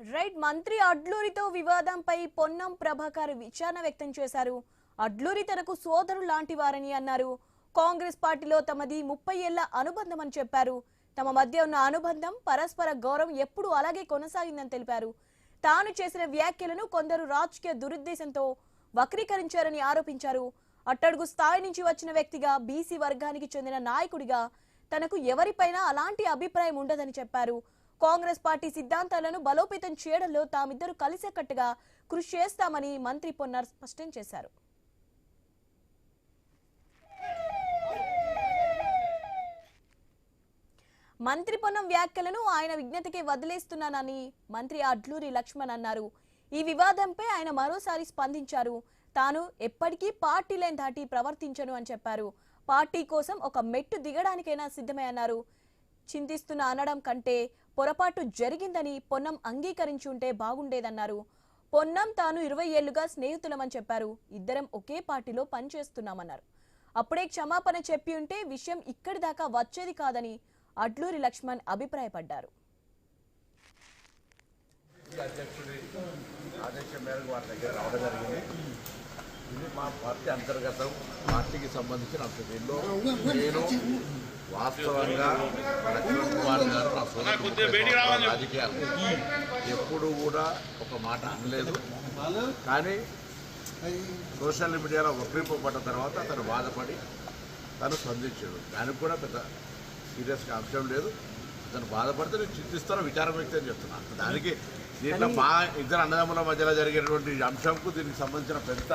Right మంత్రి అడ్లూరితో వివాదంపై పొన్నం ప్రభాకర్ విచారణ వ్యక్తం చేశారు. అడ్లూరి తనకు సోదరు లాంటి వారని అన్నారు. కాంగ్రెస్ పార్టీలో తమది 30 ఏళ్ల అనుబంధం అని చెప్పారు. తమ మధ్య ఉన్న అనుబంధం పరస్పర గౌరవం ఎప్పుడూ అలాగే కొనసాగిందని తెలిపారు. తాను చేసిన వ్యాఖ్యలను కొందరు రాజకీయ దురుద్దేశంతో వక్రీకరించారని ఆరోపించారు. అట్టడుగు స్థాయి నుంచి వచ్చిన వ్యక్తిగా బీసీ వర్గానికి చెందిన నాయకుడిగా తనకు ఎవరిపైనా అలాంటి అభిప్రాయం ఉండదని చెప్పారు. కాంగ్రెస్ పార్టీ సిద్ధాంతాలను బలోపేతం చేయడంలో తామిద్దరు కలిసికట్టుగా కృషి చేస్తామని మంత్రి పొన్నం స్పష్టం చేశారు. మంత్రి పొన్నం వ్యాఖ్యలను ఆయన విజ్ఞతకే వదిలేస్తున్నానని మంత్రి అడ్లూరి లక్ష్మణ్ అన్నారు. ఈ వివాదంపై ఆయన మరోసారి స్పందించారు. తాను ఎప్పటికీ పార్టీ లైన్ దాటి ప్రవర్తించను అని చెప్పారు. పార్టీ కోసం ఒక మెట్టు దిగడానికైనా సిద్ధమే అన్నారు. చింతిస్తున్న అనడం కంటే పొరపాటు జరిగిందని పొన్నం అంగీకరించి ఉంటే బాగుండేదన్నారు. పొన్నం తాను 20 ఏళ్లుగా స్నేహితులమని చెప్పారు. ఇద్దరం ఒకే పార్టీలో పనిచేస్తున్నామన్నారు. అప్పుడే క్షమాపణ చెప్పి ఉంటే విషయం ఇక్కడి దాకా వచ్చేది కాదని అడ్లూరి లక్ష్మణ్ అభిప్రాయపడ్డారు. ఇది మా పార్టీ అంతర్గతం, పార్టీకి సంబంధించిన అంశంలో నేను వాస్తవంగా లక్ష్మణ్ కుమార్ గారు నా సోదరు రాజకీయాలు ఎప్పుడు కూడా ఒక మాట అనలేదు. కానీ సోషల్ మీడియాలో వక్రీపడ్డ తర్వాత అతను బాధపడి తను స్పందించాడు. దానికి కూడా పెద్ద సీరియస్గా అంశం లేదు. అతను బాధపడితే నేను చింతిస్తాను, విచారం వ్యక్తి అని చెప్తున్నాను. దానికి దీంట్లో మా ఇద్దరు అన్నదమ్ముల మధ్యలో జరిగేటువంటి అంశంకు దీనికి సంబంధించిన పెద్ద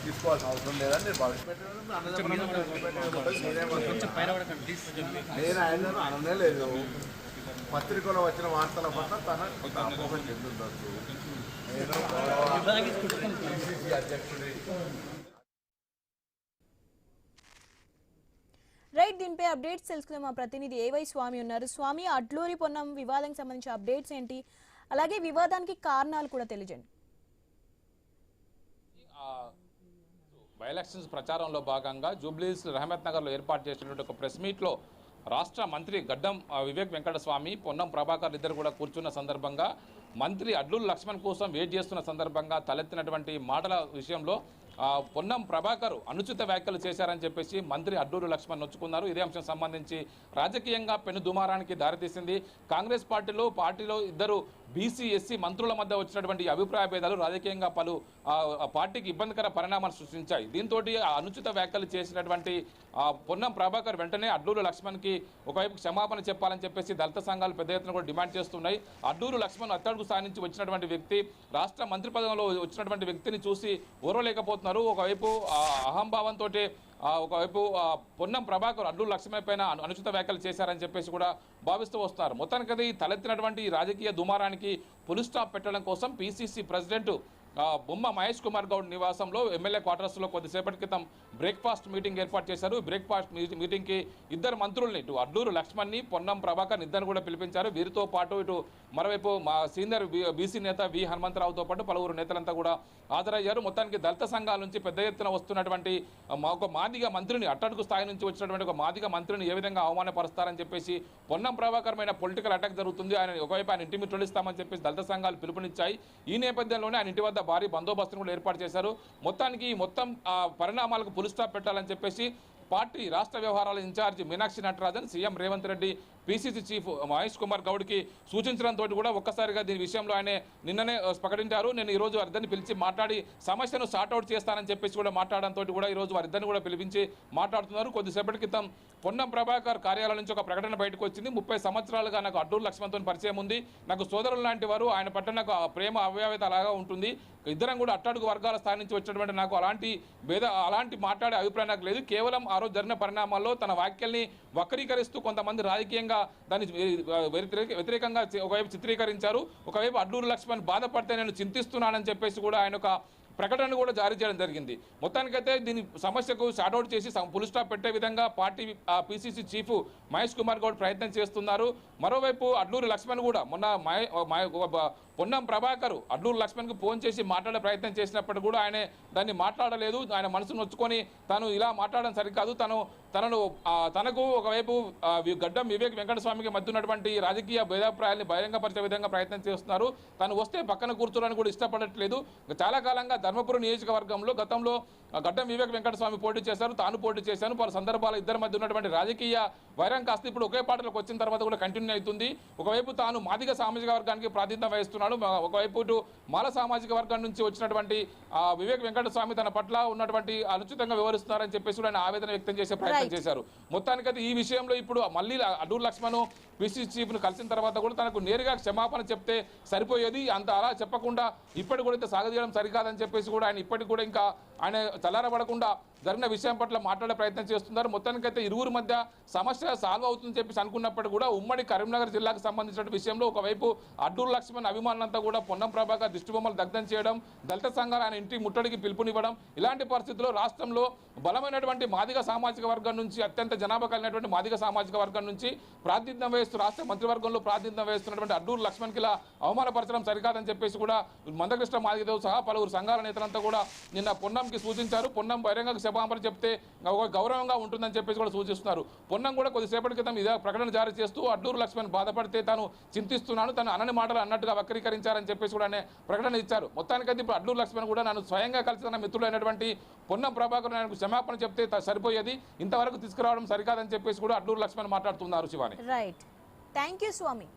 తీసుకోవాల్సిన అవసరం లేదని నేను భావించాను. నేను ఆయన అననే లేదు. పత్రికలో వచ్చిన వార్తల పట్ల తన అపోహం చెందుండొచ్చు. నేను పిసిసి అధ్యక్షుడి రైట్ దీనిపై అప్డేట్స్ తెలుసుకుందాం. మా ప్రతినిధి ఏవై స్వామి ఉన్నారు. స్వామి, అడ్లూరి పొన్నం వివాదానికి సంబంధించిన అప్డేట్స్ ఏంటి, అలాగే వివాదానికి కారణాలు కూడా తెలియజేయండి. బై ఎలక్షన్స్ ప్రచారంలో భాగంగా జూబ్లీహిల్స్ రహమత్ నగర్లో ఏర్పాటు చేసినటువంటి ఒక ప్రెస్ మీట్లో రాష్ట్ర మంత్రి గడ్డం వివేక్ వెంకటస్వామి, పొన్నం ప్రభాకర్ ఇద్దరు కూడా కూర్చున్న సందర్భంగా మంత్రి అడ్లూరి లక్ష్మణ్ కోసం వెయిట్ చేస్తున్న సందర్భంగా తలెత్తినటువంటి మాటల విషయంలో పొన్నం ప్రభాకర్ అనుచిత వ్యాఖ్యలు చేశారని చెప్పేసి మంత్రి అడ్లూరి లక్ష్మణ్ నొచ్చుకున్నారు. ఇదే అంశం సంబంధించి రాజకీయంగా పెను దుమారానికి దారితీసింది. కాంగ్రెస్ పార్టీలో ఇద్దరు బీసీ ఎస్సీ మంత్రుల మధ్య వచ్చినటువంటి అభిప్రాయ భేదాలు రాజకీయంగా పలు పార్టీకి ఇబ్బందికర పరిణామాలు సృష్టించాయి. దీంతో అనుచిత వ్యాఖ్యలు చేసినటువంటి పొన్నం ప్రభాకర్ వెంటనే అడ్లూరి లక్ష్మణ్కి ఒకవైపు క్షమాపణ చెప్పాలని చెప్పేసి దళిత సంఘాలు పెద్ద ఎత్తున కూడా డిమాండ్ చేస్తున్నాయి. అడ్లూరి లక్ష్మణ్ అట్టడుగు స్థాయి నుంచి వచ్చినటువంటి వ్యక్తి, రాష్ట్ర మంత్రి పదంలో వచ్చినటువంటి వ్యక్తిని చూసి ఓర్వలేకపోతున్నారు. ఒకవైపు అహంభావంతో ఒకవైపు పొన్నం ప్రభాకర్ అడ్లూరి లక్ష్మణ్ పైన అనుచిత వ్యాఖ్యలు చేశారని చెప్పేసి కూడా భావిస్తూ వస్తున్నారు. మొత్తానికి తలెత్తినటువంటి రాజకీయ దుమారానికి ఫుల్ స్టాప్ పెట్టడం కోసం పిసిసి ప్రెసిడెంట్ బొమ్మ మహేష్ కుమార్ గౌడ్ నివాసంలో ఎమ్మెల్యే క్వార్టర్స్లో కొద్దిసేపటి క్రితం బ్రేక్ఫాస్ట్ మీటింగ్ ఏర్పాటు చేశారు. బ్రేక్ఫాస్ట్ మీటింగ్కి ఇద్దరు మంత్రుల్ని, ఇటు అడ్లూరు లక్ష్మణ్ని, పొన్నం ప్రభాకర్ ఇద్దరు కూడా పిలిపించారు. వీరితో పాటు ఇటు మరోవైపు మా సీనియర్ బీసీ నేత వి హనుమంతరావుతో పాటు పలువురు నేతలంతా కూడా హాజరయ్యారు. మొత్తానికి దళిత సంఘాల నుంచి పెద్ద ఎత్తున వస్తున్నటువంటి ఒక మాదిగ మంత్రిని, అట్టడుగు స్థాయి నుంచి వచ్చినటువంటి ఒక మాదిగ మంత్రిని ఏ విధంగా అవమానపరుస్తారని చెప్పేసి పొన్నం ప్రభాకర్ పైన పొలిటికల్ అటాక్ జరుగుతుంది, ఆయన ఒకవైపు ఆయన ఇంటి మీద తొలిస్తామని చెప్పేసి దళిత సంఘాలు పిలుపునిచ్చాయి. ఈ నేపథ్యంలోనే ఆయన ఇంటి వద్ద భారీ బందోబస్తును కూడా ఏర్పాటు చేశారు. మొత్తానికి మొత్తం పరిణామాలకు ఫుల్ స్టాప్ పెట్టాలని చెప్పేసి పార్టీ రాష్ట్ర వ్యవహారాల incharge Meenakshi Natarajan, CM Revanth Reddy, PCC chief Mahesh Kumar గౌడ్కి సూచించడంతో కూడా ఒక్కసారిగా దీని విషయంలో ఆయన నిన్ననే ప్రకటించారు. నేను ఈరోజు వారిద్దరిని పిలిచి మాట్లాడి సమస్యను సార్ట్అవుట్ చేస్తానని చెప్పేసి కూడా మాట్లాడడంతో కూడా ఈరోజు వారిద్దరిని కూడా పిలిపించి మాట్లాడుతున్నారు. కొద్దిసేపటి క్రితం పొన్నం ప్రభాకర్ కార్యాలయం నుంచి ఒక ప్రకటన బయటకు వచ్చింది. 30 సంవత్సరాలుగా నాకు అడ్లూరి లక్ష్మణ్తో పరిచయం ఉంది, నాకు సోదరులు లాంటి వారు, ఆయన పట్ల నాకు ప్రేమ అవ్యావేత అలాగా ఉంటుంది. ఇద్దరం కూడా అట్టడుగు వర్గాల స్థాయి నుంచి వచ్చినటువంటి నాకు అలాంటి మాట్లాడే అభిప్రాయం నాకు లేదు. కేవలం ఆ రోజు జరిగిన పరిణామాల్లో తన వ్యాఖ్యల్ని వక్రీకరిస్తూ కొంతమంది రాజకీయంగా దాన్ని వ్యతిరేకంగా ఒకవైపు చిత్రీకరించారు. ఒకవైపు అడ్లూరి లక్ష్మణ్ బాధపడితే నేను చింతిస్తున్నానని చెప్పేసి కూడా ఆయన ఒక ప్రకటన కూడా జారీ చేయడం జరిగింది. మొత్తానికైతే దీని సమస్యకు షార్ట్అవుట్ చేసి ఫుల్ స్టాప్ పెట్టే విధంగా party PCC chief Mahesh Kumar Goud ప్రయత్నం చేస్తున్నారు. మరోవైపు అడ్లూరి లక్ష్మణ్ కూడా మొన్న పొన్నం ప్రభాకర్ అడ్లూరు లక్ష్మణ్కి ఫోన్ చేసి మాట్లాడే ప్రయత్నం చేసినప్పుడు కూడా ఆయన దాన్ని మాట్లాడలేదు. ఆయన మనసు నొచ్చుకొని తాను ఇలా మాట్లాడడం సరికాదు, తనకు ఒకవైపు గడ్డం వివేక్ వెంకటస్వామికి మధ్య ఉన్నటువంటి రాజకీయ భేదాభిప్రాయాన్ని బహిరంగపరిచే విధంగా ప్రయత్నం చేస్తున్నారు. తను వస్తే పక్కన కూర్చోడానికి కూడా ఇష్టపడట్లేదు. చాలా కాలంగా ధర్మపురం నియోజకవర్గంలో గతంలో గడ్డం వివేక్ వెంకటస్వామి పోటీ చేశారు, తాను పోటీ చేశాను. పలు సందర్భాలు ఇద్దరి మధ్య ఉన్నటువంటి రాజకీయ వైరం కాస్త ఇప్పుడు ఒకే పార్టీలోకి వచ్చిన తర్వాత కూడా కంటిన్యూ అవుతుంది. ఒకవైపు తాను మాదిగ సామాజిక వర్గానికి ప్రాతినిధ్యం వహిస్తున్నాడు, ఒకవైపు ఇటు మాల సామాజిక వర్గం నుంచి వచ్చినటువంటి వివేక్ వెంకటస్వామి తన పట్ల ఉన్నటువంటి అనుచితంగా వివరిస్తున్నారని చెప్పేసి కూడా ఆయన ఆవేదన వ్యక్తం చేసే ప్రయత్నం చేశారు. మొత్తానికైతే ఈ విషయంలో ఇప్పుడు మళ్ళీ అడ్లూరు లక్ష్మణ్ పిసిసి చీఫ్ను కలిసిన తర్వాత కూడా తనకు నేరుగా క్షమాపణ చెప్తే సరిపోయేది, అంత అలా చెప్పకుండా ఇప్పటికి కూడా ఇంత సాగదీయడం సరికాదని చెప్పేసి కూడా ఆయన ఇప్పటికి కూడా ఇంకా ఆయన చల్లారబడకుండా జరిగిన విషయం పట్ల మాట్లాడే ప్రయత్నం చేస్తున్నారు. మొత్తానికైతే ఇరువురి మధ్య సమస్య సాల్వ్ అవుతుందని చెప్పేసి అనుకున్నప్పుడు కూడా ఉమ్మడి కరీంనగర్ జిల్లాకు సంబంధించిన విషయంలో ఒకవైపు అడ్లూరు లక్ష్మణ్ అభిమానులంతా కూడా పొన్నం ప్రభాకర్ దిష్టిబొమ్మలు దగ్ధం చేయడం, దళిత సంఘాలు ఆయన ఇంటి ముట్టడికి పిలుపునివ్వడం, ఇలాంటి పరిస్థితుల్లో రాష్ట్రంలో బలమైనటువంటి మాదిగ సామాజిక వర్గం నుంచి అత్యంత జనాభా కలిగినటువంటి మాదిగ సామాజిక వర్గం నుంచి ప్రాతినిధ్యం వహిస్తూ రాష్ట్ర మంత్రివర్గంలో ప్రాతినిధ్యం వహిస్తున్నటువంటి అడ్లూరు లక్ష్మణ్కి ఇలా అవమానపరచడం సరికాదని చెప్పేసి కూడా మందకృష్ణ మాదిగతో సహా పలువురు సంఘాల నేతలంతా కూడా నిన్న పొన్నంకి సూచించారు. పొన్నం బహిరంగ క్షమాపణ చెప్తే గౌరవంగా ఉంటుందని చెప్పేసి కూడా సూచిస్తున్నారు. పొన్నం కూడా కొద్దిసేపటి క్రితం ఇదే ప్రకటన జారీ చేస్తూ అడ్లూరు లక్ష్మణ్ బాధపడితే తాను చింతిస్తున్నాను, తను అనని మాటలు అన్నట్టుగా వక్రీకరించారని చెప్పేసి కూడా ప్రకటన ఇచ్చారు. మొత్తానికైతే ఇప్పుడు అడ్లూరు లక్ష్మణ్ కూడా నన్ను స్వయంగా కలిసి తన మిత్రులైనటువంటి పొన్నం ప్రభాకర్ ఆయనకు క్షమాపణ చెప్తే సరిపోయేది, ఇంతవరకు తీసుకురావడం సరికాదని చెప్పేసి కూడా అడ్లూరు లక్ష్మణ్ మాట్లాడుతున్నారు. Shivani. Right, thank you Swamy.